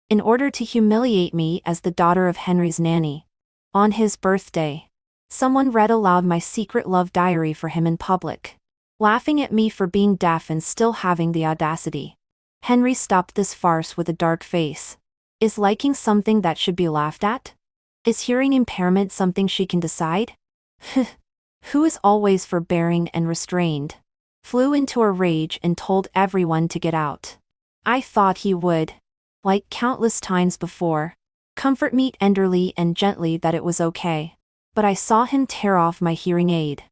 in order to humiliate me as the daughter of Henry's nanny. On his birthday, someone read aloud my secret love diary for him in public, laughing at me for being deaf and still having the audacity. Henry stopped this farce with a dark face. Is liking something that should be laughed at? Is hearing impairment something she can decide? Who is always forbearing and restrained, flew into a rage and told everyone to get out. I thought he would, like countless times before, comfort me tenderly and gently that it was okay. But I saw him tear off my hearing aid.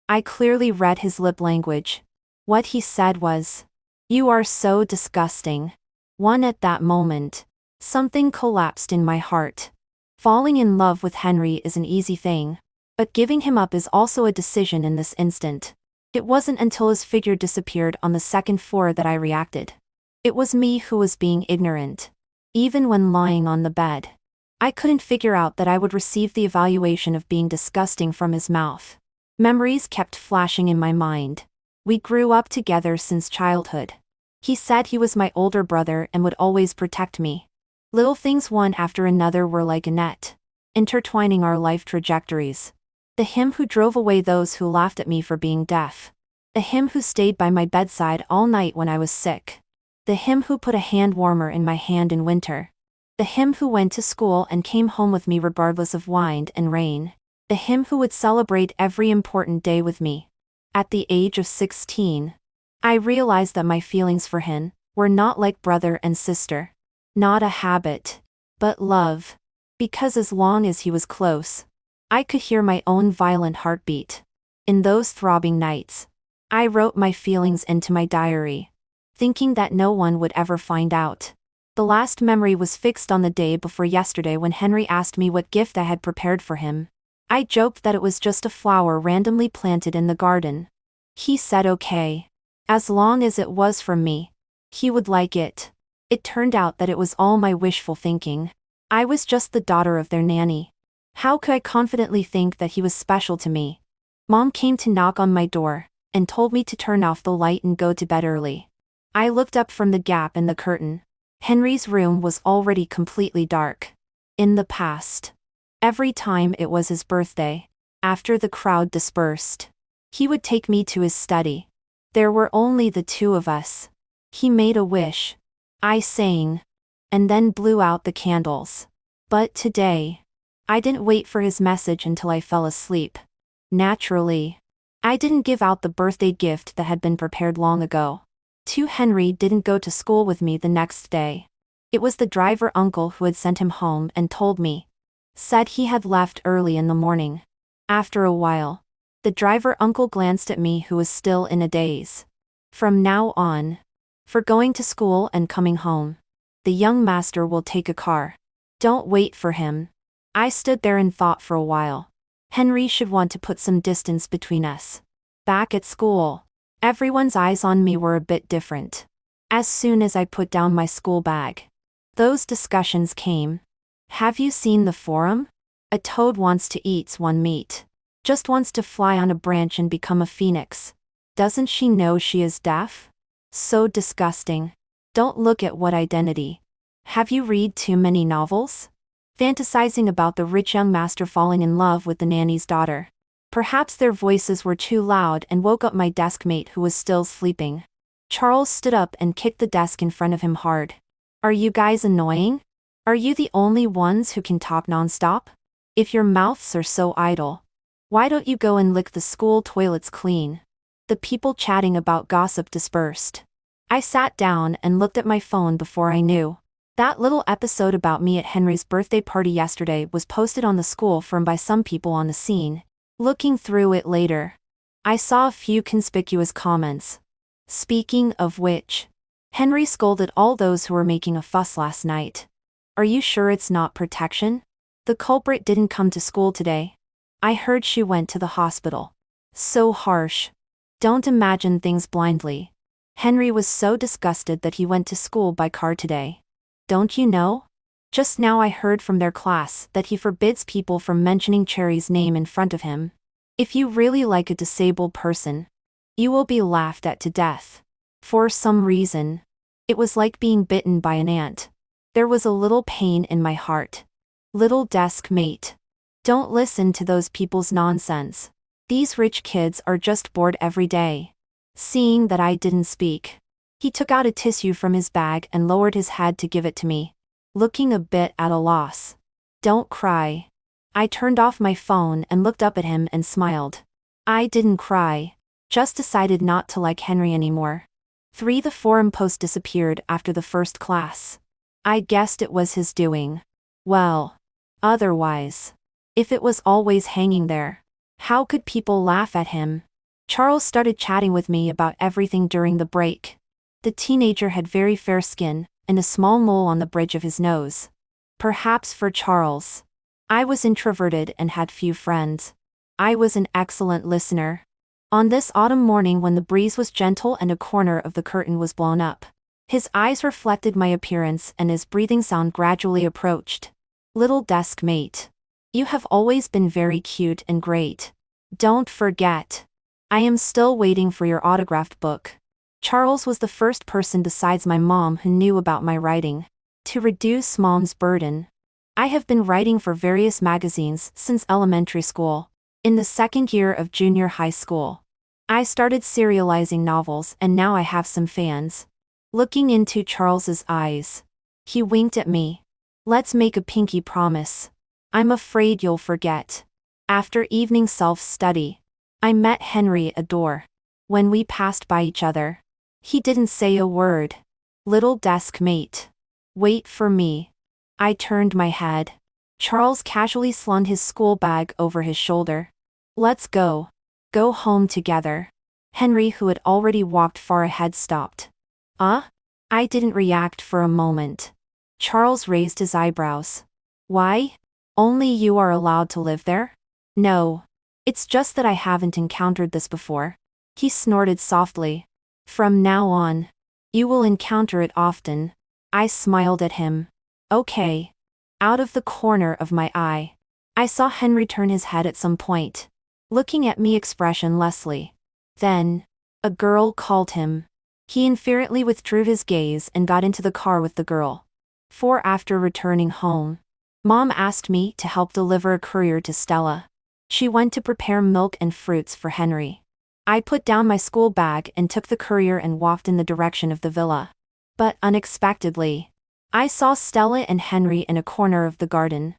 I clearly read his lip language. What he said was, "You are so disgusting." At that moment, something collapsed in my heart. Falling in love with Henry is an easy thing, but giving him up is also a decision in this instant. It wasn't until his figure disappeared on the second floor that I reacted. It was me who was being ignorant. Even when lying on the bed, I couldn't figure out that I would receive the evaluation of being disgusting from his mouth. Memories kept flashing in my mind. We grew up together since childhood. He said he was my older brother and would always protect me. Little things one after another were like a net, intertwining our life trajectories. The him who drove away those who laughed at me for being deaf. The him who stayed by my bedside all night when I was sick. The him who put a hand warmer in my hand in winter. The him who went to school and came home with me regardless of wind and rain. The him who would celebrate every important day with me. At the age of 16, I realized that my feelings for him were not like brother and sister. Not a habit, but love. Because as long as he was close, I could hear my own violent heartbeat. In those throbbing nights, I wrote my feelings into my diary, thinking that no one would ever find out. The last memory was fixed on the day before yesterday when Henry asked me what gift I had prepared for him. I joked that it was just a flower randomly planted in the garden. He said okay. As long as it was from me, he would like it. It turned out that it was all my wishful thinking. I was just the daughter of their nanny. How could I confidently think that he was special to me? Mom came to knock on my door and told me to turn off the light and go to bed early. I looked up from the gap in the curtain. Henry's room was already completely dark. In the past, every time it was his birthday, after the crowd dispersed, he would take me to his study. There were only the two of us. He made a wish. I sang, and then blew out the candles. But today, I didn't wait for his message until I fell asleep. Naturally, I didn't give out the birthday gift that had been prepared long ago. Henry didn't go to school with me the next day. It was the driver uncle who had sent him home and told me. Said he had left early in the morning. After a while, the driver uncle glanced at me who was still in a daze. From now on, for going to school and coming home, the young master will take a car. Don't wait for him. I stood there and thought for a while. Henry should want to put some distance between us. Back at school, everyone's eyes on me were a bit different. As soon as I put down my school bag, those discussions came. Have you seen the forum? A toad wants to eat one meat. Just wants to fly on a branch and become a phoenix. Doesn't she know she is deaf? So disgusting. Don't look at what identity. Have you read too many novels? Fantasizing about the rich young master falling in love with the nanny's daughter. Perhaps their voices were too loud and woke up my desk mate who was still sleeping. Charles stood up and kicked the desk in front of him hard. Are you guys annoying? Are you the only ones who can talk nonstop? If your mouths are so idle, why don't you go and lick the school toilets clean? The people chatting about gossip dispersed. I sat down and looked at my phone before I knew. That little episode about me at Henry's birthday party yesterday was posted on the school forum by some people on the scene. Looking through it later, I saw a few conspicuous comments. Speaking of which, Henry scolded all those who were making a fuss last night. Are you sure it's not protection? The culprit didn't come to school today. I heard she went to the hospital. So harsh. Don't imagine things blindly. Henry was so disgusted that he went to school by car today. Don't you know? Just now I heard from their class that he forbids people from mentioning Cherry's name in front of him. If you really like a disabled person, you will be laughed at to death. For some reason, it was like being bitten by an ant. There was a little pain in my heart. Little desk mate. Don't listen to those people's nonsense. These rich kids are just bored every day. Seeing that I didn't speak, he took out a tissue from his bag and lowered his head to give it to me, looking a bit at a loss. Don't cry. I turned off my phone and looked up at him and smiled. I didn't cry. Just decided not to like Henry anymore. 3. The forum post disappeared after the first class. I guessed it was his doing. Well, otherwise, if it was always hanging there, how could people laugh at him? Charles started chatting with me about everything during the break. The teenager had very fair skin, and a small mole on the bridge of his nose. Perhaps for Charles. I was introverted and had few friends. I was an excellent listener. On this autumn morning when the breeze was gentle and a corner of the curtain was blown up, his eyes reflected my appearance and his breathing sound gradually approached. Little desk mate. You have always been very cute and great. Don't forget. I am still waiting for your autographed book. Charles was the first person besides my mom who knew about my writing. To reduce mom's burden, I have been writing for various magazines since elementary school. In the second year of junior high school, I started serializing novels and now I have some fans. Looking into Charles's eyes, he winked at me. Let's make a pinky promise. I'm afraid you'll forget. After evening self-study, I met Henry at a door. When we passed by each other, he didn't say a word. Little desk mate. Wait for me. I turned my head. Charles casually slung his school bag over his shoulder. Let's go. Go home together. Henry, who had already walked far ahead, stopped. I didn't react for a moment. Charles raised his eyebrows. Why? Only you are allowed to live there? No. It's just that I haven't encountered this before. He snorted softly. From now on, you will encounter it often. I smiled at him. Okay. Out of the corner of my eye, I saw Henry turn his head at some point, looking at me expressionlessly. Then, a girl called him. He infuriately withdrew his gaze and got into the car with the girl. After returning home, Mom asked me to help deliver a courier to Stella. She went to prepare milk and fruits for Henry. I put down my school bag and took the courier and walked in the direction of the villa. But unexpectedly, I saw Stella and Henry in a corner of the garden.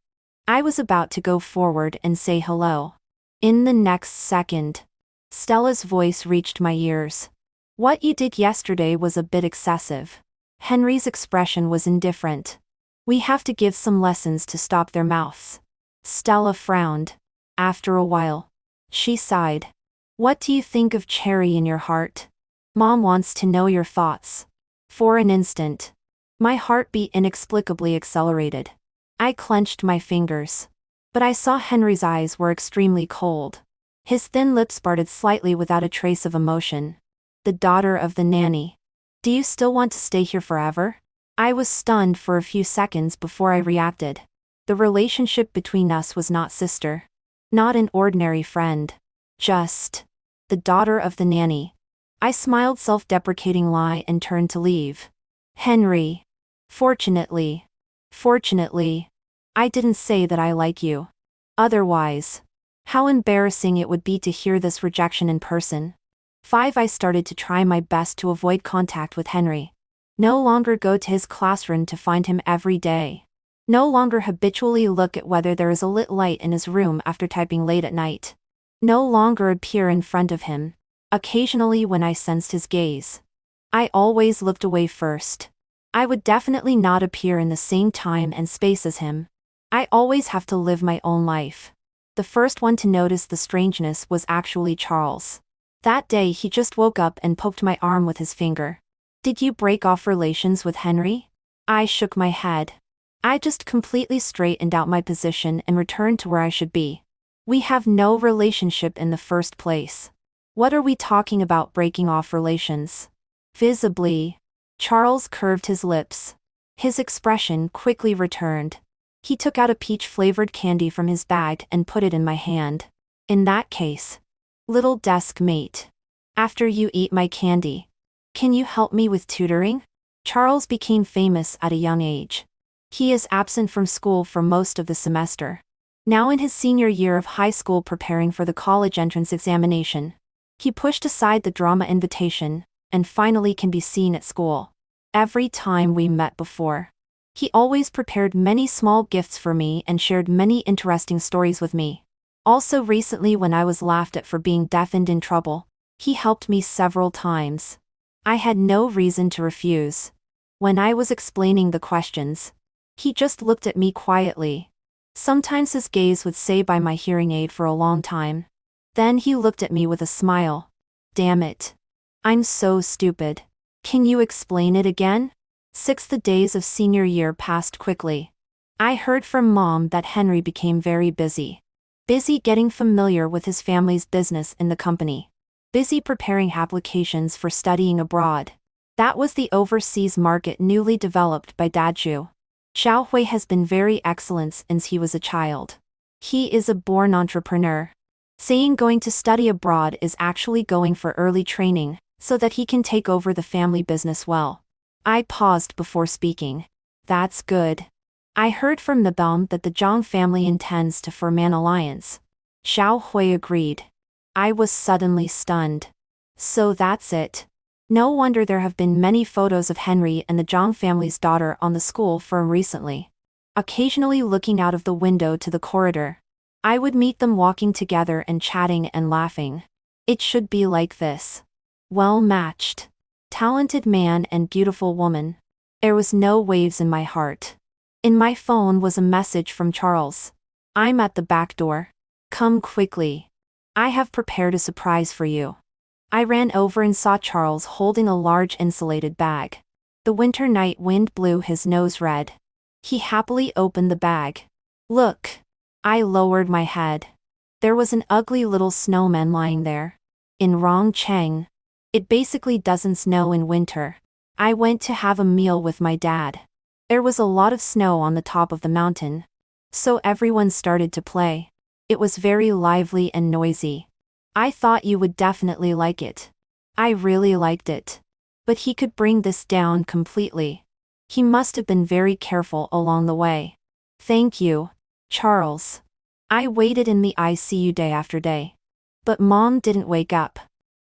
I was about to go forward and say hello. In the next second, Stella's voice reached my ears. What you did yesterday was a bit excessive. Henry's expression was indifferent. We have to give some lessons to stop their mouths. Stella frowned. After a while, she sighed. What do you think of Cherry in your heart? Mom wants to know your thoughts. For an instant, my heartbeat inexplicably accelerated. I clenched my fingers. But I saw Henry's eyes were extremely cold. His thin lips parted slightly without a trace of emotion. The daughter of the nanny. Do you still want to stay here forever? I was stunned for a few seconds before I reacted. The relationship between us was not sister. Not an ordinary friend. Just the daughter of the nanny. I smiled self-deprecating lie and turned to leave. Henry. Fortunately, I didn't say that I like you. Otherwise, how embarrassing it would be to hear this rejection in person. 5. I started to try my best to avoid contact with Henry. No longer go to his classroom to find him every day. No longer habitually look at whether there is a lit light in his room after typing late at night. No longer appear in front of him. Occasionally when I sensed his gaze, I always looked away first. I would definitely not appear in the same time and space as him. I always have to live my own life. The first one to notice the strangeness was actually Charles. That day he just woke up and poked my arm with his finger. Did you break off relations with Henry? I shook my head. I just completely straightened out my position and returned to where I should be. We have no relationship in the first place. What are we talking about breaking off relations? Visibly, Charles curved his lips. His expression quickly returned. He took out a peach-flavored candy from his bag and put it in my hand. In that case, little desk mate, after you eat my candy, can you help me with tutoring? Charles became famous at a young age. He is absent from school for most of the semester. Now in his senior year of high school preparing for the college entrance examination. He pushed aside the drama invitation, and finally can be seen at school. Every time we met before, he always prepared many small gifts for me and shared many interesting stories with me. Also recently when I was laughed at for being deaf and in trouble, he helped me several times. I had no reason to refuse. When I was explaining the questions, he just looked at me quietly. Sometimes his gaze would stay by my hearing aid for a long time. Then he looked at me with a smile. Damn it. I'm so stupid. Can you explain it again? The days of senior year passed quickly. I heard from Mom that Henry became very busy. Busy getting familiar with his family's business in the company. Busy preparing applications for studying abroad. That was the overseas market newly developed by Daju. Xiao Hui has been very excellent since he was a child. He is a born entrepreneur. Saying going to study abroad is actually going for early training, so that he can take over the family business well. I paused before speaking. That's good. I heard from the Baum that the Zhang family intends to form an alliance. Xiao Hui agreed. I was suddenly stunned. So that's it. No wonder there have been many photos of Henry and the Zhang family's daughter on the school forum recently. Occasionally looking out of the window to the corridor, I would meet them walking together and chatting and laughing. It should be like this. Well matched. Talented man and beautiful woman. There was no waves in my heart. In my phone was a message from Charles. I'm at the back door. Come quickly. I have prepared a surprise for you. I ran over and saw Charles holding a large insulated bag. The winter night wind blew his nose red. He happily opened the bag. Look. I lowered my head. There was an ugly little snowman lying there. In Rongcheng. It basically doesn't snow in winter. I went to have a meal with my dad. There was a lot of snow on the top of the mountain. So everyone started to play. It was very lively and noisy. I thought you would definitely like it. I really liked it. But he could bring this down completely. He must have been very careful along the way. Thank you, Charles. I waited in the ICU day after day. But Mom didn't wake up.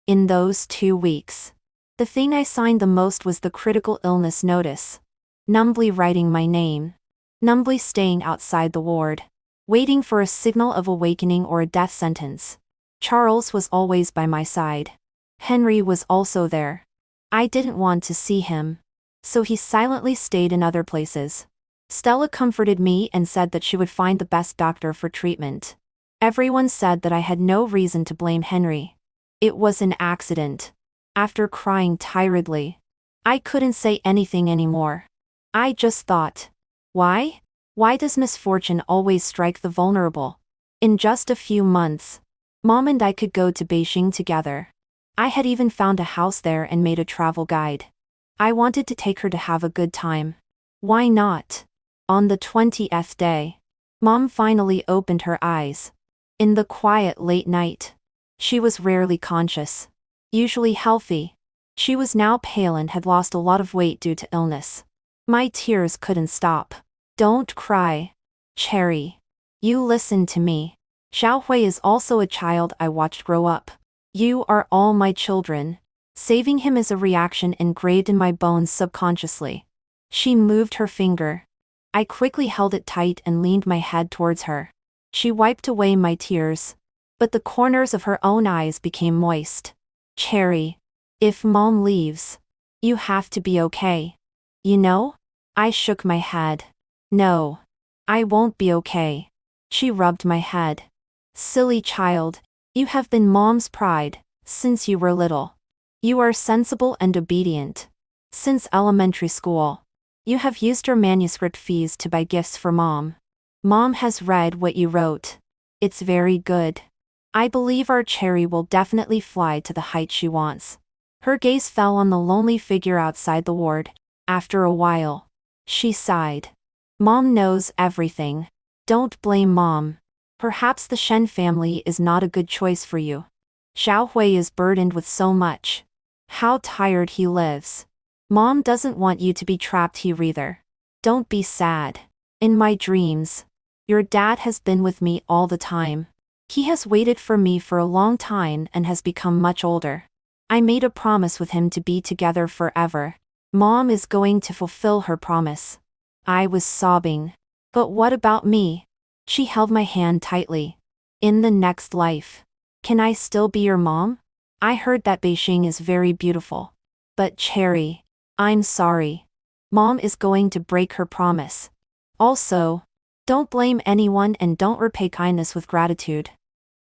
In those 2 weeks, the thing I signed the most was the critical illness notice. Numbly writing my name. Numbly staying outside the ward. Waiting for a signal of awakening or a death sentence. Charles was always by my side. Henry was also there. I didn't want to see him. So he silently stayed in other places. Stella comforted me and said that she would find the best doctor for treatment. Everyone said that I had no reason to blame Henry. It was an accident. After crying tiredly, I couldn't say anything anymore. I just thought, why? Why does misfortune always strike the vulnerable? In just a few months, Mom and I could go to Beijing together. I had even found a house there and made a travel guide. I wanted to take her to have a good time. Why not? On the 20th day, Mom finally opened her eyes. In the quiet late night, she was rarely conscious. Usually healthy. She was now pale and had lost a lot of weight due to illness. My tears couldn't stop. Don't cry. Cherry. You listen to me. Xiao Hui is also a child I watched grow up. You are all my children. Saving him is a reaction engraved in my bones subconsciously. She moved her finger. I quickly held it tight and leaned my head towards her. She wiped away my tears. But the corners of her own eyes became moist. Cherry. If Mom leaves, you have to be okay. You know? I shook my head. No. I won't be okay. She rubbed my head. Silly child. You have been Mom's pride since you were little. You are sensible and obedient. Since elementary school. You have used your manuscript fees to buy gifts for Mom. Mom has read what you wrote. It's very good. I believe our Cherry will definitely fly to the height she wants. Her gaze fell on the lonely figure outside the ward. After a while, she sighed. Mom knows everything. Don't blame Mom. Perhaps the Shen family is not a good choice for you. Xiao Hui is burdened with so much. How tired he lives. Mom doesn't want you to be trapped here either. Don't be sad. In my dreams, your dad has been with me all the time. He has waited for me for a long time and has become much older. I made a promise with him to be together forever. Mom is going to fulfill her promise. I was sobbing. But what about me? She held my hand tightly. In the next life, can I still be your mom? I heard that Beijing is very beautiful. But Cherry, I'm sorry. Mom is going to break her promise. Also, don't blame anyone and don't repay kindness with gratitude.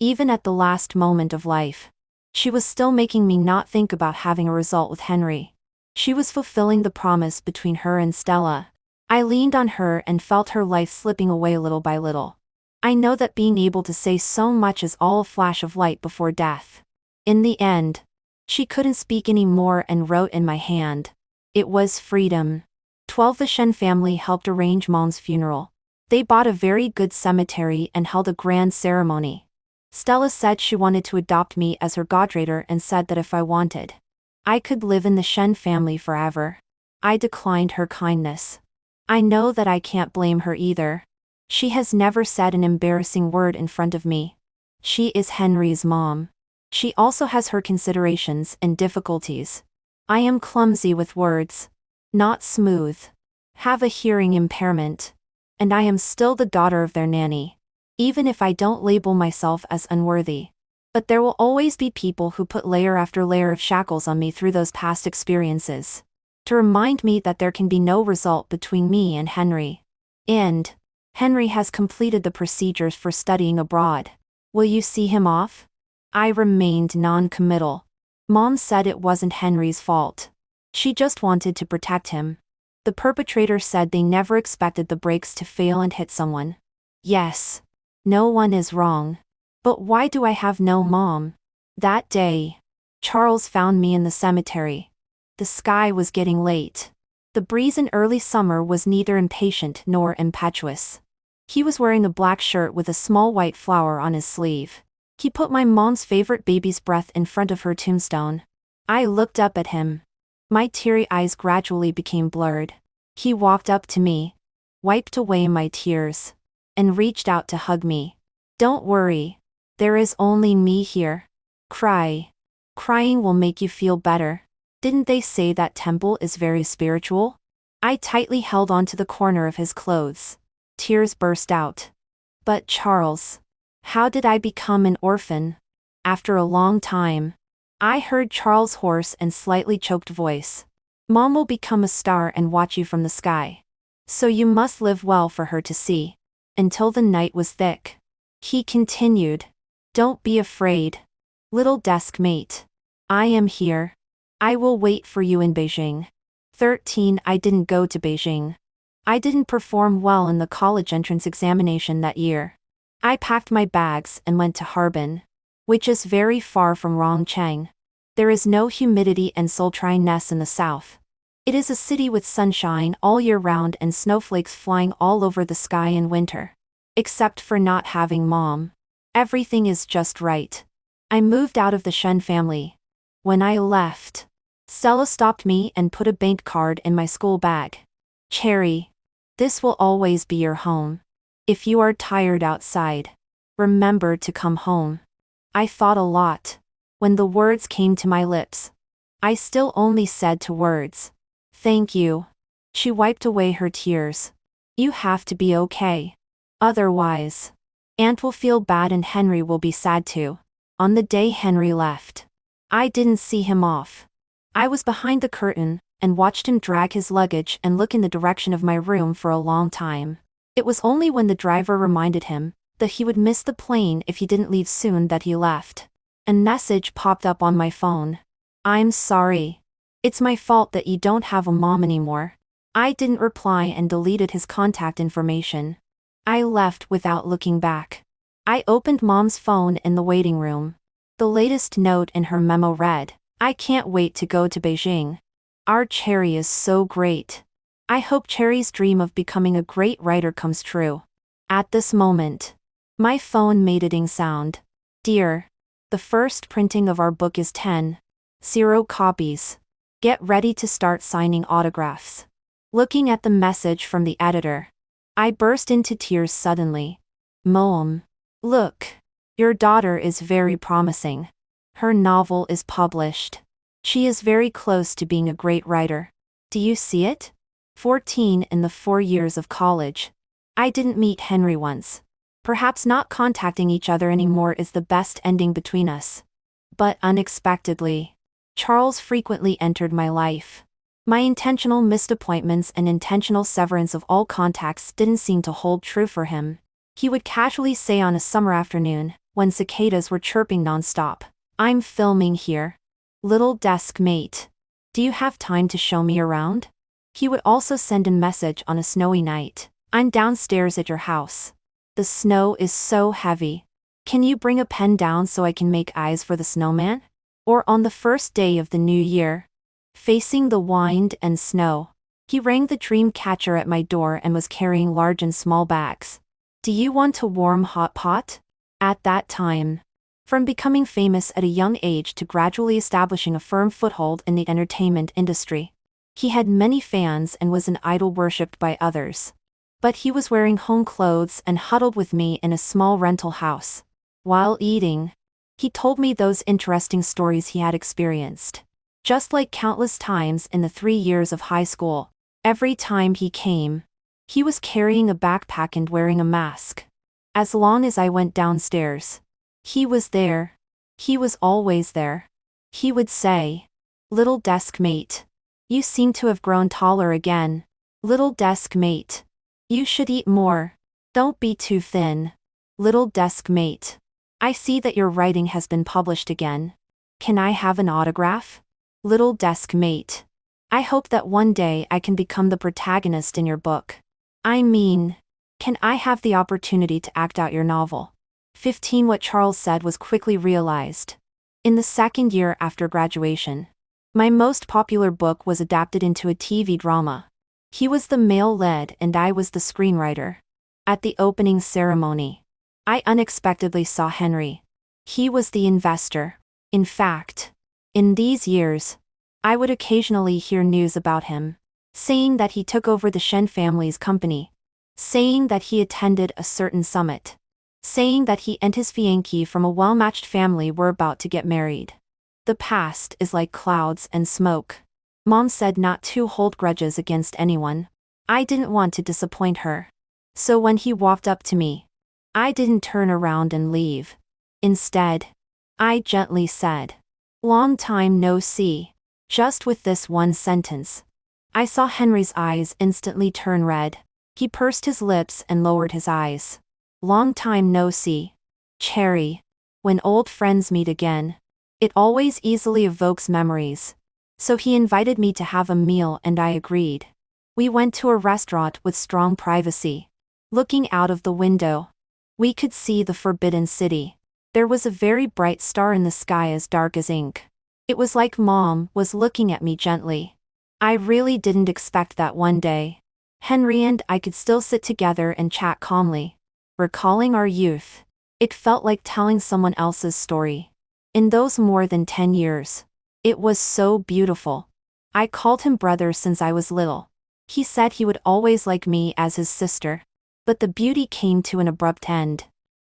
Even at the last moment of life, she was still making me not think about having a result with Henry. She was fulfilling the promise between her and Stella. I leaned on her and felt her life slipping away little by little. I know that being able to say so much is all a flash of light before death. In the end, she couldn't speak anymore and wrote in my hand. It was freedom. 12. The Shen family helped arrange Mom's funeral. They bought a very good cemetery and held a grand ceremony. Stella said she wanted to adopt me as her goddaughter and said that if I wanted, I could live in the Shen family forever. I declined her kindness. I know that I can't blame her either. She has never said an embarrassing word in front of me. She is Henry's mom. She also has her considerations and difficulties. I am clumsy with words. Not smooth. Have a hearing impairment. And I am still the daughter of their nanny. Even if I don't label myself as unworthy. But there will always be people who put layer after layer of shackles on me through those past experiences. To remind me that there can be no result between me and Henry. And Henry has completed the procedures for studying abroad. Will you see him off? I remained non-committal. Mom said it wasn't Henry's fault. She just wanted to protect him. The perpetrator said they never expected the brakes to fail and hit someone. Yes. No one is wrong. But why do I have no mom? That day, Charles found me in the cemetery. The sky was getting late. The breeze in early summer was neither impatient nor impetuous. He was wearing a black shirt with a small white flower on his sleeve. He put my mom's favorite baby's breath in front of her tombstone. I looked up at him. My teary eyes gradually became blurred. He walked up to me, wiped away my tears, and reached out to hug me. Don't worry. There is only me here. Cry. Crying will make you feel better. Didn't they say that temple is very spiritual? I tightly held onto the corner of his clothes. Tears burst out. But Charles, how did I become an orphan? After a long time, I heard Charles' hoarse and slightly choked voice. Mom will become a star and watch you from the sky. So you must live well for her to see. Until the night was thick. He continued. Don't be afraid. Little desk mate. I am here. I will wait for you in Beijing. 13. I didn't go to Beijing. I didn't perform well in the college entrance examination that year. I packed my bags and went to Harbin, which is very far from Rongcheng. There is no humidity and sultriness in the south. It is a city with sunshine all year round and snowflakes flying all over the sky in winter. Except for not having mom. Everything is just right. I moved out of the Shen family. When I left, Stella stopped me and put a bank card in my school bag. Cherry, this will always be your home. If you are tired outside, remember to come home. I thought a lot. When the words came to my lips, I still only said two words. Thank you. She wiped away her tears. You have to be okay. Otherwise, Aunt will feel bad and Henry will be sad too. On the day Henry left, I didn't see him off. I was behind the curtain and watched him drag his luggage and look in the direction of my room for a long time. It was only when the driver reminded him that he would miss the plane if he didn't leave soon that he left. A message popped up on my phone. I'm sorry. It's my fault that you don't have a mom anymore. I didn't reply and deleted his contact information. I left without looking back. I opened Mom's phone in the waiting room. The latest note in her memo read, I can't wait to go to Beijing. Our Cherry is so great. I hope Cherry's dream of becoming a great writer comes true. At this moment, my phone made a ding sound. Dear, the first printing of our book is 10. 0 copies. Get ready to start signing autographs. Looking at the message from the editor, I burst into tears suddenly. Mom, look. Your daughter is very promising. Her novel is published. She is very close to being a great writer. Do you see it? 14 in the 4 years of college. I didn't meet Henry once. Perhaps not contacting each other anymore is the best ending between us. But unexpectedly, Charles frequently entered my life. My intentional missed appointments and intentional severance of all contacts didn't seem to hold true for him. He would casually say on a summer afternoon, when cicadas were chirping nonstop, "I'm filming here. Little desk mate. Do you have time to show me around?" He would also send a message on a snowy night. "I'm downstairs at your house. The snow is so heavy. Can you bring a pen down so I can make eyes for the snowman?" Or on the first day of the new year, facing the wind and snow, he rang the dream catcher at my door and was carrying large and small bags. "Do you want a warm hot pot?" At that time, from becoming famous at a young age to gradually establishing a firm foothold in the entertainment industry, he had many fans and was an idol worshipped by others. But he was wearing home clothes and huddled with me in a small rental house. While eating, he told me those interesting stories he had experienced. Just like countless times in the 3 years of high school, every time he came, he was carrying a backpack and wearing a mask. As long as I went downstairs, he was there. He was always there. He would say, "Little desk mate. You seem to have grown taller again. Little desk mate. You should eat more. Don't be too thin. Little desk mate. I see that your writing has been published again. Can I have an autograph? Little desk mate. I hope that one day I can become the protagonist in your book. I mean, can I have the opportunity to act out your novel?" 15 What Charles said was quickly realized. In the second year after graduation, my most popular book was adapted into a TV drama. He was the male lead and I was the screenwriter. At the opening ceremony, I unexpectedly saw Henry. He was the investor. In fact, in these years, I would occasionally hear news about him, saying that he took over the Shen family's company, saying that he attended a certain summit, saying that he and his fiancée from a well-matched family were about to get married. The past is like clouds and smoke. Mom said not to hold grudges against anyone. I didn't want to disappoint her. So when he walked up to me, I didn't turn around and leave. Instead, I gently said, "Long time no see." Just with this one sentence, I saw Henry's eyes instantly turn red. He pursed his lips and lowered his eyes. "Long time no see. Cherry. When old friends meet again, it always easily evokes memories." So he invited me to have a meal and I agreed. We went to a restaurant with strong privacy. Looking out of the window, we could see the Forbidden City. There was a very bright star in the sky as dark as ink. It was like Mom was looking at me gently. I really didn't expect that one day, Henry and I could still sit together and chat calmly. Recalling our youth, it felt like telling someone else's story. In those more than 10 years, it was so beautiful. I called him brother since I was little. He said he would always like me as his sister. But the beauty came to an abrupt end.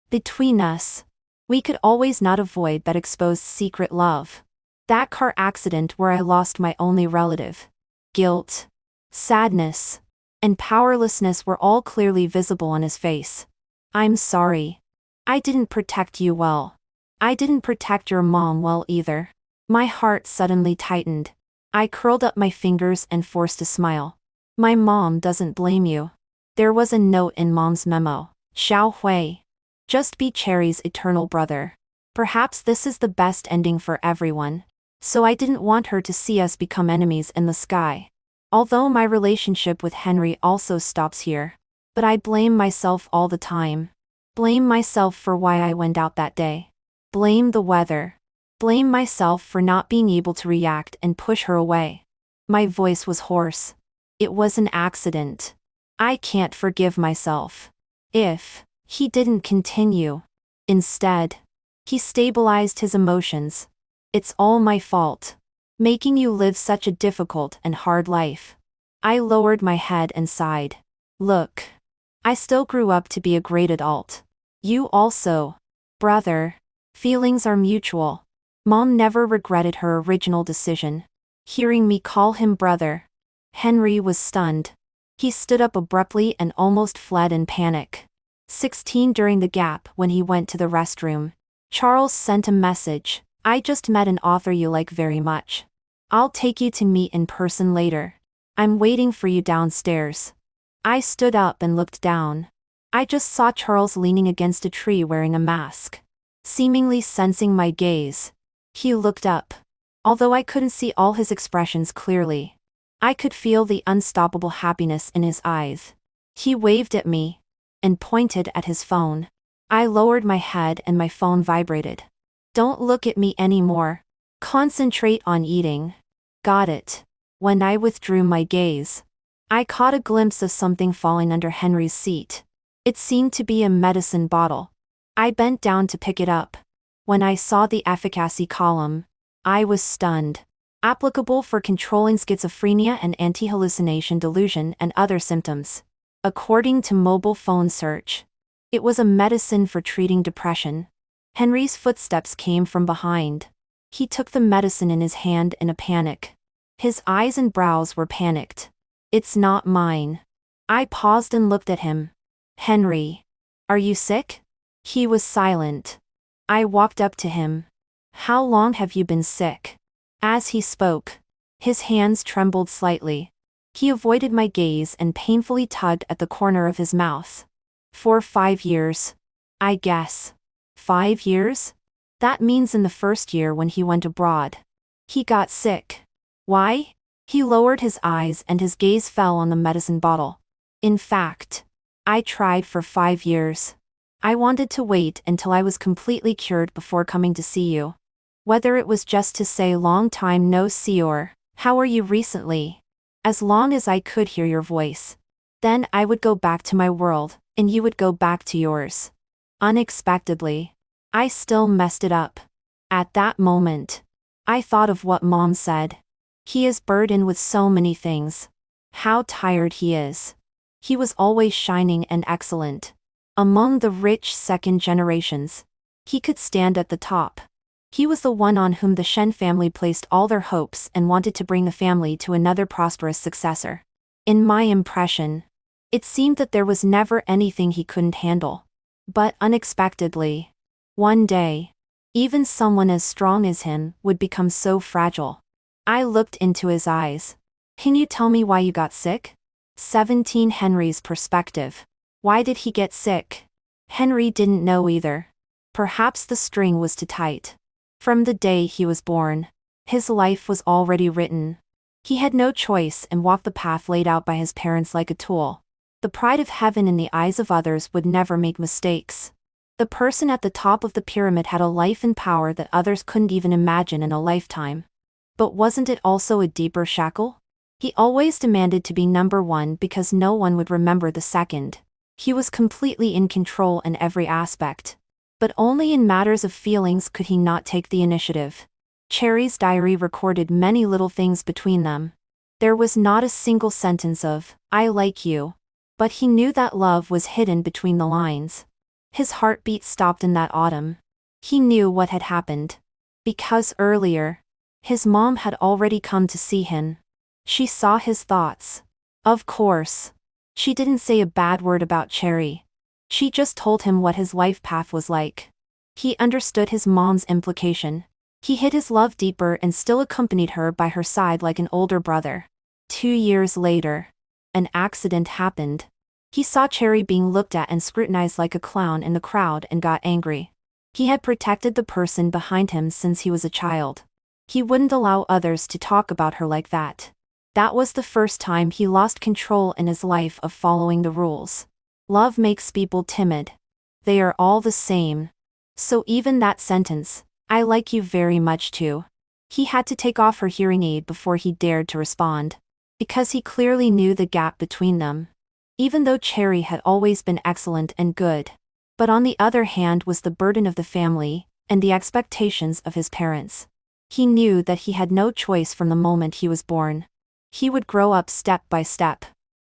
Between us, we could always not avoid that exposed secret love. That car accident where I lost my only relative. Guilt, sadness, and powerlessness were all clearly visible on his face. "I'm sorry. I didn't protect you well. I didn't protect your mom well either." My heart suddenly tightened. I curled up my fingers and forced a smile. "My mom doesn't blame you." There was a note in Mom's memo. "Xiao Hui. Just be Cherry's eternal brother." Perhaps this is the best ending for everyone. So I didn't want her to see us become enemies in the sky. Although my relationship with Henry also stops here. But I blame myself all the time. Blame myself for why I went out that day. Blame the weather. Blame myself for not being able to react and push her away. My voice was hoarse. It was an accident. I can't forgive myself. If he didn't continue. Instead, he stabilized his emotions. "It's all my fault. Making you live such a difficult and hard life. I lowered my head and sighed. Look. I still grew up to be a great adult. You also. Brother. Feelings are mutual. Mom never regretted her original decision. Hearing me call him brother. Henry was stunned. He stood up abruptly and almost fled in panic. 16 during the gap when he went to the restroom. Charles sent a message. I just met an author you like very much. I'll take you to meet in person later. I'm waiting for you downstairs. I stood up and looked down. I just saw Charles leaning against a tree wearing a mask. Seemingly sensing my gaze. He looked up. Although I couldn't see all his expressions clearly, I could feel the unstoppable happiness in his eyes. He waved at me and pointed at his phone. I lowered my head and my phone vibrated. Don't look at me anymore. Concentrate on eating. Got it. When I withdrew my gaze, I caught a glimpse of something falling under Henry's seat. It seemed to be a medicine bottle. I bent down to pick it up. When I saw the efficacy column, I was stunned. Applicable for controlling schizophrenia and anti-hallucination delusion and other symptoms. According to mobile phone search, it was a medicine for treating depression. Henry's footsteps came from behind. He took the medicine in his hand in a panic. His eyes and brows were panicked. It's not mine. I paused and looked at him. Henry. Are you sick? He was silent. I walked up to him. How long have you been sick? As he spoke, his hands trembled slightly. He avoided my gaze and painfully tugged at the corner of his mouth. For 5 years. I guess. 5 years? That means in the first year when he went abroad. He got sick. Why? He lowered his eyes and his gaze fell on the medicine bottle. In fact, I tried for 5 years. I wanted to wait until I was completely cured before coming to see you. Whether it was just to say long time no see or, how are you recently? As long as I could hear your voice. Then I would go back to my world, and you would go back to yours. Unexpectedly, I still messed it up. At that moment, I thought of what Mom said. He is burdened with so many things. How tired he is. He was always shining and excellent. Among the rich second generations, he could stand at the top. He was the one on whom the Shen family placed all their hopes and wanted to bring the family to another prosperous successor. In my impression, it seemed that there was never anything he couldn't handle. But unexpectedly, one day, even someone as strong as him would become so fragile. I looked into his eyes. Can you tell me why you got sick? 17 Henry's perspective. Why did he get sick? Henry didn't know either. Perhaps the string was too tight. From the day he was born, his life was already written. He had no choice and walked the path laid out by his parents like a tool. The pride of heaven in the eyes of others would never make mistakes. The person at the top of the pyramid had a life and power that others couldn't even imagine in a lifetime. But wasn't it also a deeper shackle? He always demanded to be number one because no one would remember the second. He was completely in control in every aspect. But only in matters of feelings could he not take the initiative. Cherry's diary recorded many little things between them. There was not a single sentence of, I like you. But he knew that love was hidden between the lines. His heartbeat stopped in that autumn. He knew what had happened. Because earlier, his mom had already come to see him. She saw his thoughts. Of course. She didn't say a bad word about Cherry. She just told him what his life path was like. He understood his mom's implication. He hid his love deeper and still accompanied her by her side like an older brother. 2 years later, an accident happened. He saw Cherry being looked at and scrutinized like a clown in the crowd and got angry. He had protected the person behind him since he was a child. He wouldn't allow others to talk about her like that. That was the first time he lost control in his life of following the rules. Love makes people timid. They are all the same. So even that sentence, I like you very much too. He had to take off her hearing aid before he dared to respond. Because he clearly knew the gap between them. Even though Cherry had always been excellent and good. But on the other hand was the burden of the family, and the expectations of his parents. He knew that he had no choice from the moment he was born. He would grow up step by step.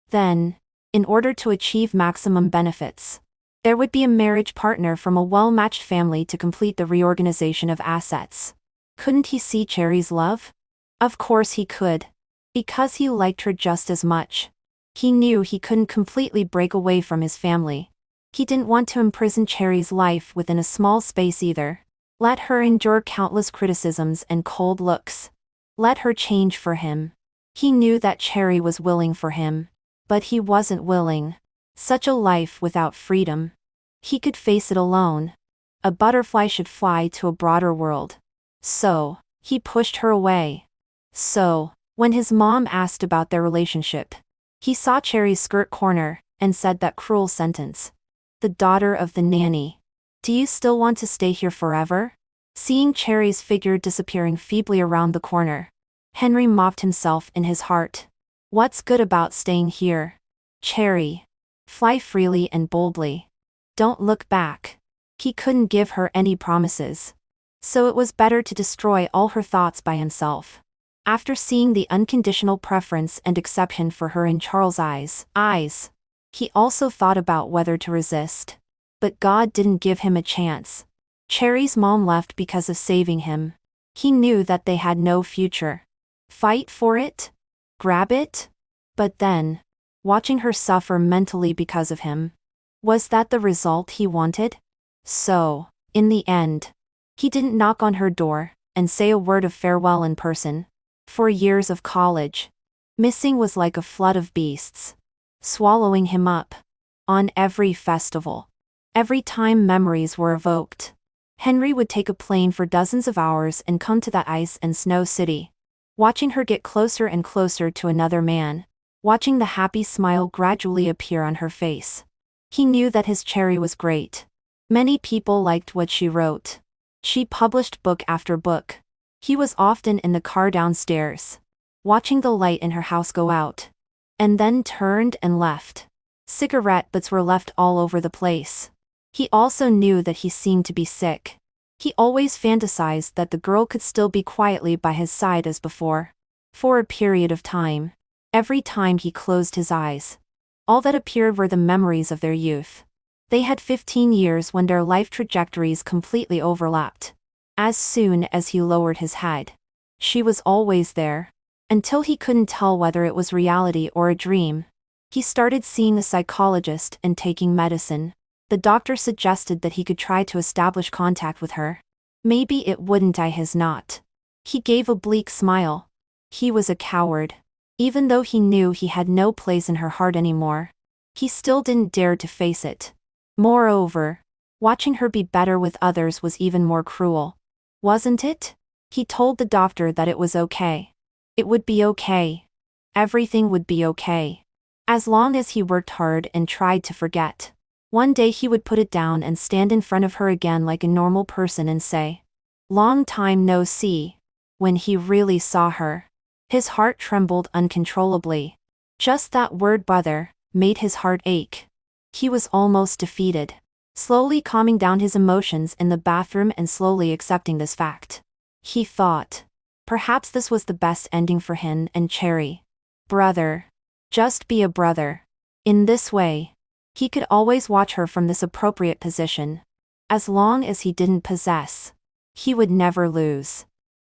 Then, in order to achieve maximum benefits, there would be a marriage partner from a well-matched family to complete the reorganization of assets. Couldn't he see Cherry's love? Of course he could. Because he liked her just as much. He knew he couldn't completely break away from his family. He didn't want to imprison Cherry's life within a small space either. Let her endure countless criticisms and cold looks. Let her change for him. He knew that Cherry was willing for him. But he wasn't willing. Such a life without freedom. He could face it alone. A butterfly should fly to a broader world. So, he pushed her away. So, when his mom asked about their relationship, he saw Cherry's skirt corner, and said that cruel sentence. The daughter of the nanny. Do you still want to stay here forever? Seeing Cherry's figure disappearing feebly around the corner, Henry mopped himself in his heart. What's good about staying here? Cherry. Fly freely and boldly. Don't look back. He couldn't give her any promises. So it was better to destroy all her thoughts by himself. After seeing the unconditional preference and acceptance for her in Charles' eyes, he also thought about whether to resist. But God didn't give him a chance. Cherry's mom left because of saving him. He knew that they had no future. Fight for it? Grab it? But then, watching her suffer mentally because of him, was that the result he wanted? So, in the end, he didn't knock on her door and say a word of farewell in person. For years of college, missing was like a flood of beasts, swallowing him up. On every festival, every time memories were evoked, Henry would take a plane for dozens of hours and come to that ice and snow city. Watching her get closer and closer to another man, watching the happy smile gradually appear on her face. He knew that his Cherry was great. Many people liked what she wrote. She published book after book. He was often in the car downstairs, watching the light in her house go out, and then turned and left. Cigarette butts were left all over the place. He also knew that he seemed to be sick. He always fantasized that the girl could still be quietly by his side as before. For a period of time, every time he closed his eyes, all that appeared were the memories of their youth. They had 15 years when their life trajectories completely overlapped. As soon as he lowered his head, she was always there. Until he couldn't tell whether it was reality or a dream. He started seeing a psychologist and taking medicine. The doctor suggested that he could try to establish contact with her. Maybe it wouldn't tie his knot. He gave a bleak smile. He was a coward. Even though he knew he had no place in her heart anymore, he still didn't dare to face it. Moreover, watching her be better with others was even more cruel. Wasn't it? He told the doctor that it was okay. It would be okay. Everything would be okay. As long as he worked hard and tried to forget. One day he would put it down and stand in front of her again like a normal person and say, "Long time no see." When he really saw her, his heart trembled uncontrollably. Just that word brother made his heart ache. He was almost defeated. Slowly calming down his emotions in the bathroom and slowly accepting this fact. He thought, perhaps this was the best ending for him and Cherry. Brother. Just be a brother. In this way, he could always watch her from this appropriate position. As long as he didn't possess, he would never lose.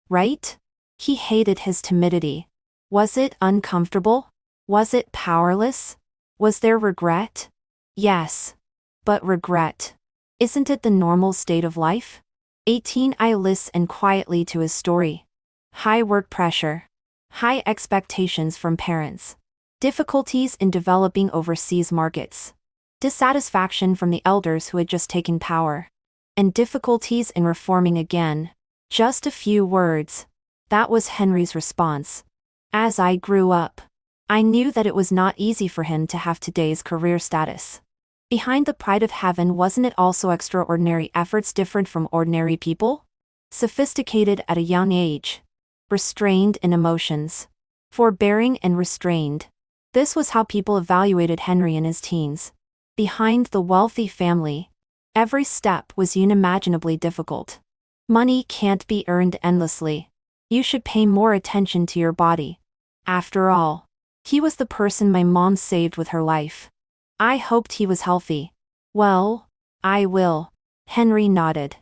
Right? He hated his timidity. Was it uncomfortable? Was it powerless? Was there regret? Yes. But regret. Isn't it the normal state of life? 18 I listened quietly to his story. High work pressure. High expectations from parents. Difficulties in developing overseas markets. Dissatisfaction from the elders who had just taken power. And difficulties in reforming again. Just a few words. That was Henry's response. As I grew up, I knew that it was not easy for him to have today's career status. Behind the pride of heaven, wasn't it also extraordinary efforts different from ordinary people? Sophisticated at a young age. Restrained in emotions. Forbearing and restrained. This was how people evaluated Henry in his teens. Behind the wealthy family, every step was unimaginably difficult. Money can't be earned endlessly. You should pay more attention to your body. After all, he was the person my mom saved with her life. I hoped he was healthy. Well, I will. Henry nodded.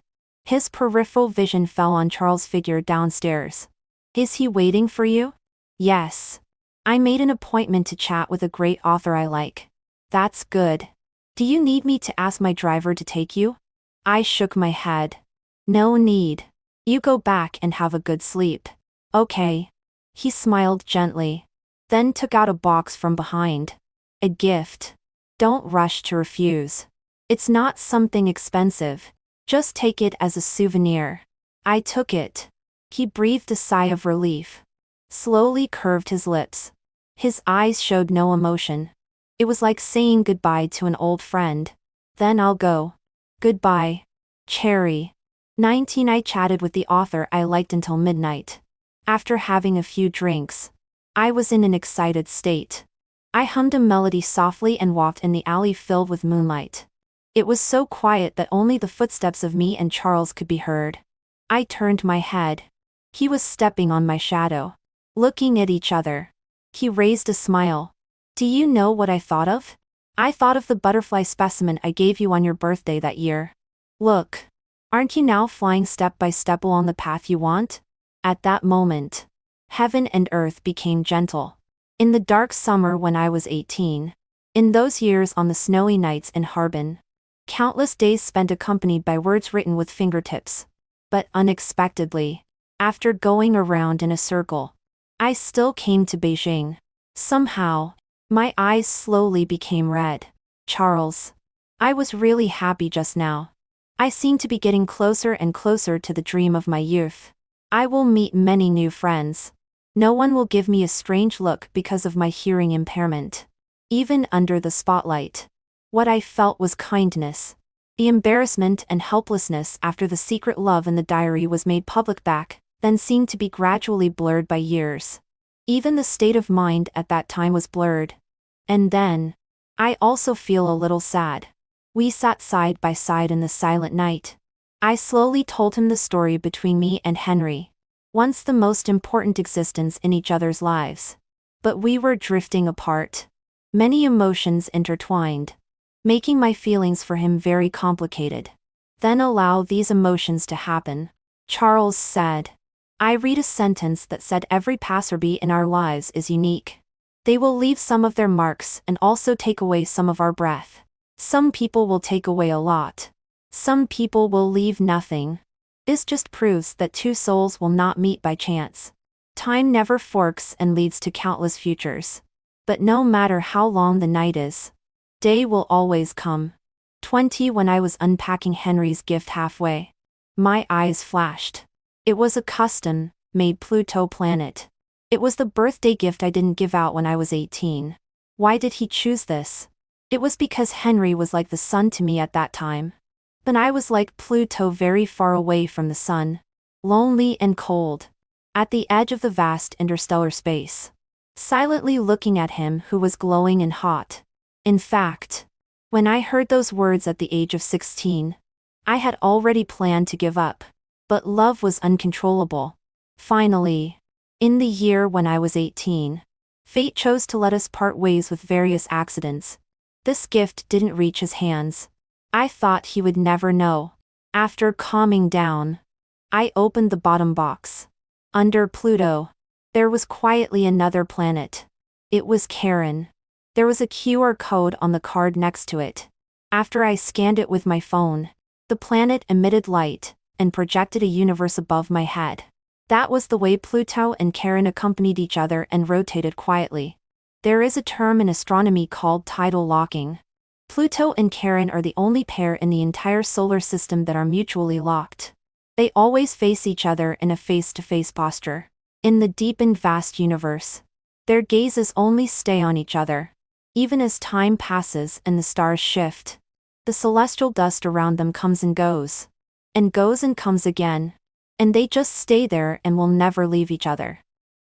His peripheral vision fell on Charles' figure downstairs. Is he waiting for you? Yes. I made an appointment to chat with a great author I like. That's good. Do you need me to ask my driver to take you? I shook my head. No need. You go back and have a good sleep. Okay. He smiled gently. Then took out a box from behind. A gift. Don't rush to refuse. It's not something expensive. Just take it as a souvenir. I took it. He breathed a sigh of relief. Slowly curved his lips. His eyes showed no emotion. It was like saying goodbye to an old friend. Then I'll go. Goodbye. Cherry. 19. I chatted with the author I liked until midnight. After having a few drinks, I was in an excited state. I hummed a melody softly and walked in the alley filled with moonlight. It was so quiet that only the footsteps of me and Charles could be heard. I turned my head. He was stepping on my shadow. Looking at each other. He raised a smile. Do you know what I thought of? I thought of the butterfly specimen I gave you on your birthday that year. Look. Aren't you now flying step by step along the path you want? At that moment, heaven and earth became gentle. In the dark summer when I was 18. In those years on the snowy nights in Harbin. Countless days spent accompanied by words written with fingertips. But unexpectedly, after going around in a circle, I still came to Beijing. Somehow, my eyes slowly became red. Charles. I was really happy just now. I seemed to be getting closer and closer to the dream of my youth. I will meet many new friends. No one will give me a strange look because of my hearing impairment. Even under the spotlight. What I felt was kindness. The embarrassment and helplessness after the secret love in the diary was made public back then seemed to be gradually blurred by years. Even the state of mind at that time was blurred. And then, I also feel a little sad. We sat side by side in the silent night. I slowly told him the story between me and Henry. Once the most important existence in each other's lives. But we were drifting apart. Many emotions intertwined. Making my feelings for him very complicated. Then allow these emotions to happen. Charles said. I read a sentence that said every passerby in our lives is unique. They will leave some of their marks and also take away some of our breath. Some people will take away a lot. Some people will leave nothing. This just proves that two souls will not meet by chance. Time never forks and leads to countless futures. But no matter how long the night is, day will always come. 20. When I was unpacking Henry's gift halfway, my eyes flashed. It was a custom-made Pluto planet. It was the birthday gift I didn't give out when I was 18. Why did he choose this? It was because Henry was like the sun to me at that time. But I was like Pluto, very far away from the sun. Lonely and cold. At the edge of the vast interstellar space. Silently looking at him who was glowing and hot. In fact, when I heard those words at the age of 16, I had already planned to give up. But love was uncontrollable. Finally, in the year when I was 18, fate chose to let us part ways with various accidents. This gift didn't reach his hands. I thought he would never know. After calming down, I opened the bottom box. Under Pluto, there was quietly another planet. It was Karen. There was a QR code on the card next to it. After I scanned it with my phone, the planet emitted light and projected a universe above my head. That was the way Pluto and Karen accompanied each other and rotated quietly. There is a term in astronomy called tidal locking. Pluto and Karen are the only pair in the entire solar system that are mutually locked. They always face each other in a face-to-face posture. In the deep and vast universe, their gazes only stay on each other. Even as time passes and the stars shift, the celestial dust around them comes and goes and comes again. And they just stay there and will never leave each other.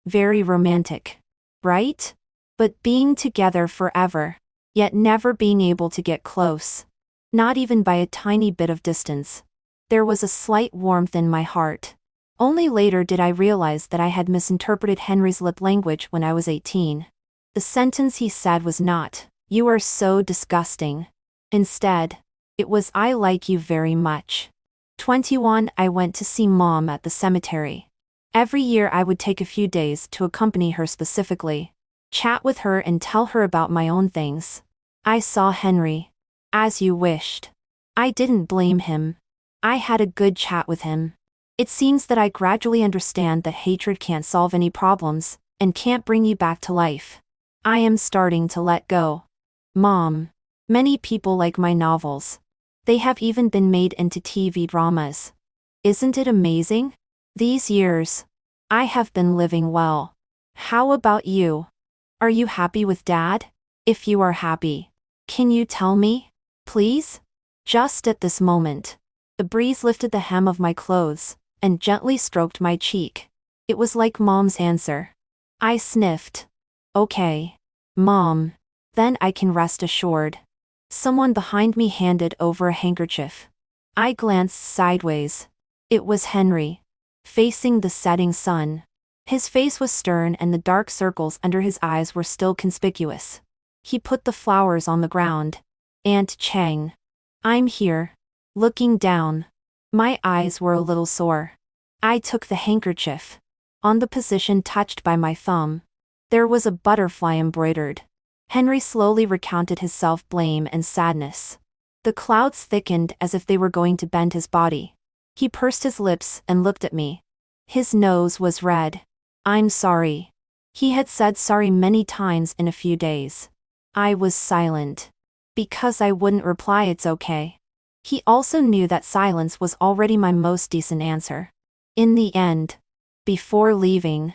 Very romantic. Right? But being together forever, yet never being able to get close. Not even by a tiny bit of distance. There was a slight warmth in my heart. Only later did I realize that I had misinterpreted Henry's lip language when I was 18. The sentence he said was not, "You are so disgusting." Instead, it was, "I like you very much." 21. I went to see Mom at the cemetery. Every year I would take a few days to accompany her specifically, chat with her and tell her about my own things. I saw Henry. As you wished. I didn't blame him. I had a good chat with him. It seems that I gradually understand that hatred can't solve any problems, and can't bring you back to life. I am starting to let go. Mom. Many people like my novels. They have even been made into TV dramas. Isn't it amazing? These years, I have been living well. How about you? Are you happy with Dad? If you are happy, can you tell me? Please? Just at this moment, the breeze lifted the hem of my clothes and gently stroked my cheek. It was like Mom's answer. I sniffed. Okay. Mom. Then I can rest assured. Someone behind me handed over a handkerchief. I glanced sideways. It was Henry. Facing the setting sun. His face was stern and the dark circles under his eyes were still conspicuous. He put the flowers on the ground. Aunt Chang. I'm here. Looking down. My eyes were a little sore. I took the handkerchief. On the position touched by my thumb, there was a butterfly embroidered. Henry slowly recounted his self-blame and sadness. The clouds thickened as if they were going to bend his body. He pursed his lips and looked at me. His nose was red. I'm sorry. He had said sorry many times in a few days. I was silent. Because I wouldn't reply it's okay. He also knew that silence was already my most decent answer. In the end, before leaving,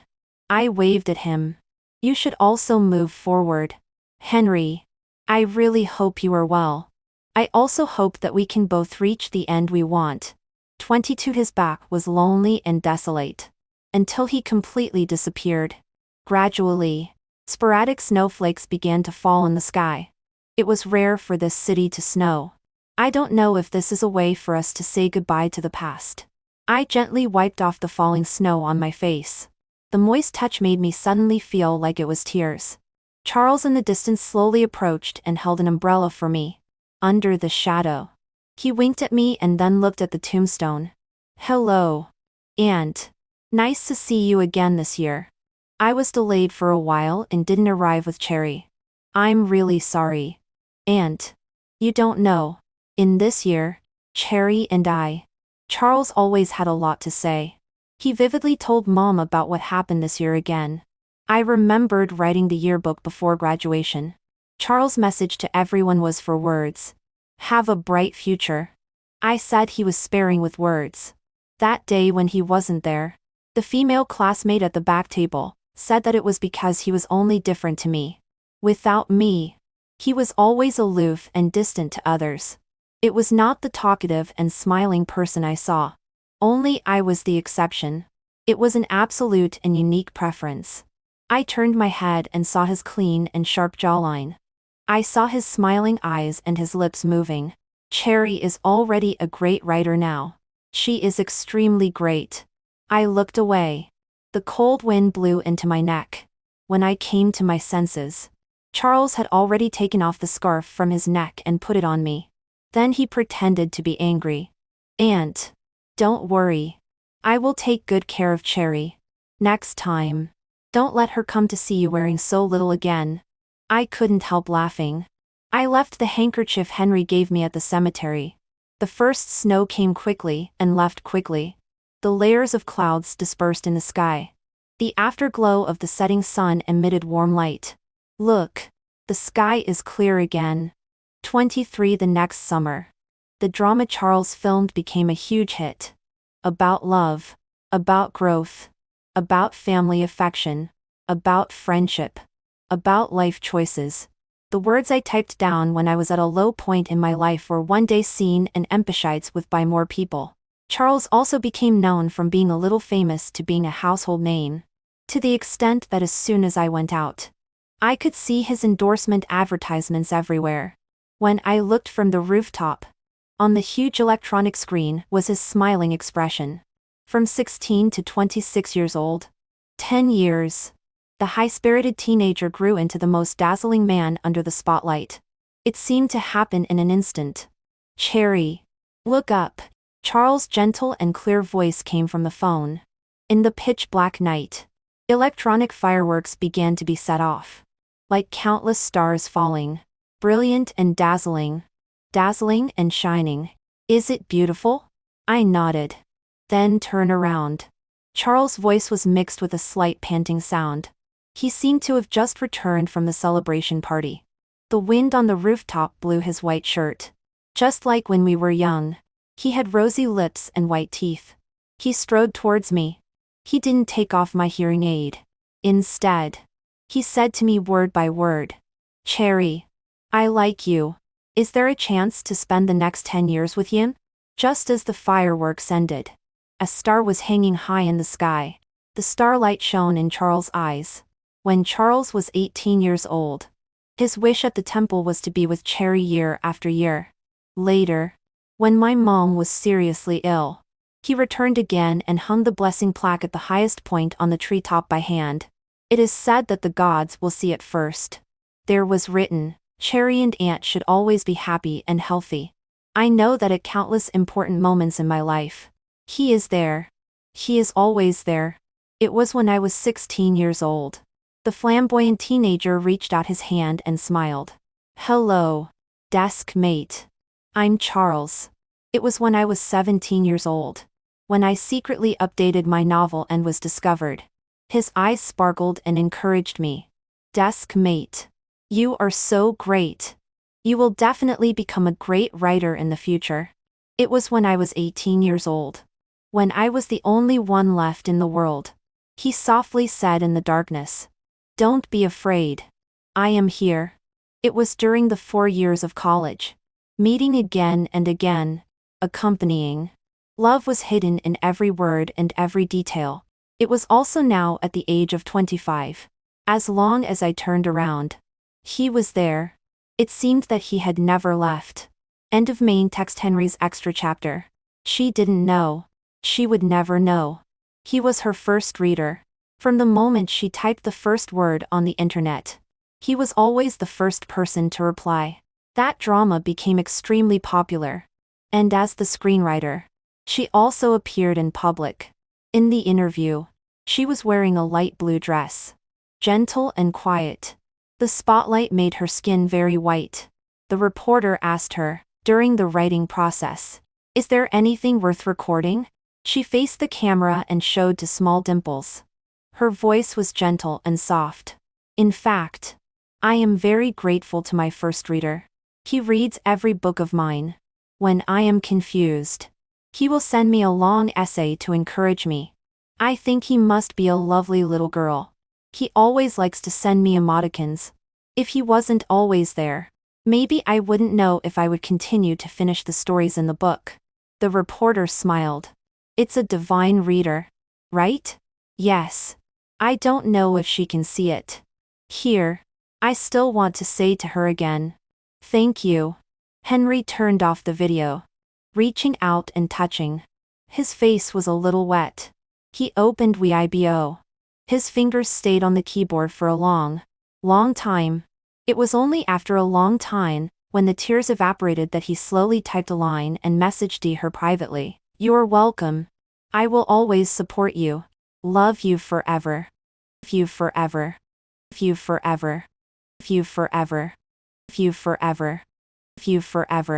I waved at him. You should also move forward. Henry. I really hope you are well. I also hope that we can both reach the end we want. 22. His back was lonely and desolate. Until he completely disappeared. Gradually, sporadic snowflakes began to fall in the sky. It was rare for this city to snow. I don't know if this is a way for us to say goodbye to the past. I gently wiped off the falling snow on my face. The moist touch made me suddenly feel like it was tears. Charles in the distance slowly approached and held an umbrella for me. Under the shadow. He winked at me and then looked at the tombstone. Hello. Aunt. Nice to see you again this year. I was delayed for a while and didn't arrive with Cherry. I'm really sorry. Aunt. You don't know. In this year, Cherry and I. Charles always had a lot to say. He vividly told Mom about what happened this year again. I remembered writing the yearbook before graduation. Charles' message to everyone was 4 words. Have a bright future. I said he was sparing with words. That day when he wasn't there, the female classmate at the back table said that it was because he was only different to me. Without me, he was always aloof and distant to others. It was not the talkative and smiling person I saw. Only I was the exception. It was an absolute and unique preference. I turned my head and saw his clean and sharp jawline. I saw his smiling eyes and his lips moving. Cherry is already a great writer now. She is extremely great. I looked away. The cold wind blew into my neck. When I came to my senses, Charles had already taken off the scarf from his neck and put it on me. Then he pretended to be angry. Aunt. Don't worry. I will take good care of Cherry. Next time. Don't let her come to see you wearing so little again. I couldn't help laughing. I left the handkerchief Henry gave me at the cemetery. The first snow came quickly and left quickly. The layers of clouds dispersed in the sky. The afterglow of the setting sun emitted warm light. Look. The sky is clear again. 23. The next summer. The drama Charles filmed became a huge hit. About love. About growth. About family affection. About friendship. About life choices. The words I typed down when I was at a low point in my life were one day seen and empathized with by more people. Charles also became known from being a little famous to being a household name. To the extent that as soon as I went out, I could see his endorsement advertisements everywhere. When I looked from the rooftop, on the huge electronic screen was his smiling expression. From 16 to 26 years old. 10 years. The high-spirited teenager grew into the most dazzling man under the spotlight. It seemed to happen in an instant. Cherry. Look up. Charles' gentle and clear voice came from the phone. In the pitch-black night, electronic fireworks began to be set off. Like countless stars falling. Brilliant and dazzling. Dazzling and shining. Is it beautiful? I nodded. Then turn around. Charles' voice was mixed with a slight panting sound. He seemed to have just returned from the celebration party. The wind on the rooftop blew his white shirt. Just like when we were young. He had rosy lips and white teeth. He strode towards me. He didn't take off my hearing aid. Instead, he said to me word by word, "Cherry, I like you. Is there a chance to spend the next 10 years with you?" Just as the fireworks ended, a star was hanging high in the sky. The starlight shone in Charles' eyes. When Charles was 18 years old, his wish at the temple was to be with Cherry year after year. Later, when my mom was seriously ill, he returned again and hung the blessing plaque at the highest point on the treetop by hand. It is said that the gods will see it first. There was written, "Cherry and Aunt should always be happy and healthy." I know that at countless important moments in my life, he is there. He is always there. It was when I was 16 years old. The flamboyant teenager reached out his hand and smiled. "Hello, desk mate. I'm Charles." It was when I was 17 years old, when I secretly updated my novel and was discovered. His eyes sparkled and encouraged me. "Desk mate. You are so great. You will definitely become a great writer in the future." It was when I was 18 years old. When I was the only one left in the world. He softly said in the darkness, "Don't be afraid. I am here." It was during the 4 years of college. Meeting again and again. Accompanying. Love was hidden in every word and every detail. It was also now at the age of 25. As long as I turned around, he was there. It seemed that he had never left. End of main text. Henry's extra chapter. She didn't know. She would never know. He was her first reader. From the moment she typed the first word on the internet, he was always the first person to reply. That drama became extremely popular. And as the screenwriter, she also appeared in public. In the interview, she was wearing a light blue dress. Gentle and quiet. The spotlight made her skin very white. The reporter asked her, during the writing process, "Is there anything worth recording?" She faced the camera and showed two small dimples. Her voice was gentle and soft. "In fact, I am very grateful to my first reader. He reads every book of mine. When I am confused, he will send me a long essay to encourage me. I think he must be a lovely little girl. He always likes to send me emoticons. If he wasn't always there, maybe I wouldn't know if I would continue to finish the stories in the book." The reporter smiled. "It's a divine reader, right?" "Yes. I don't know if she can see it. Here, I still want to say to her again, thank you." Henry turned off the video, reaching out and touching. His face was a little wet. He opened Weibo. His fingers stayed on the keyboard for a long time. It was only after a long time, when the tears evaporated, that he slowly typed a line and messaged her privately. "You're welcome. I will always support you. Love you forever. You forever. You forever. You forever. You forever. You forever."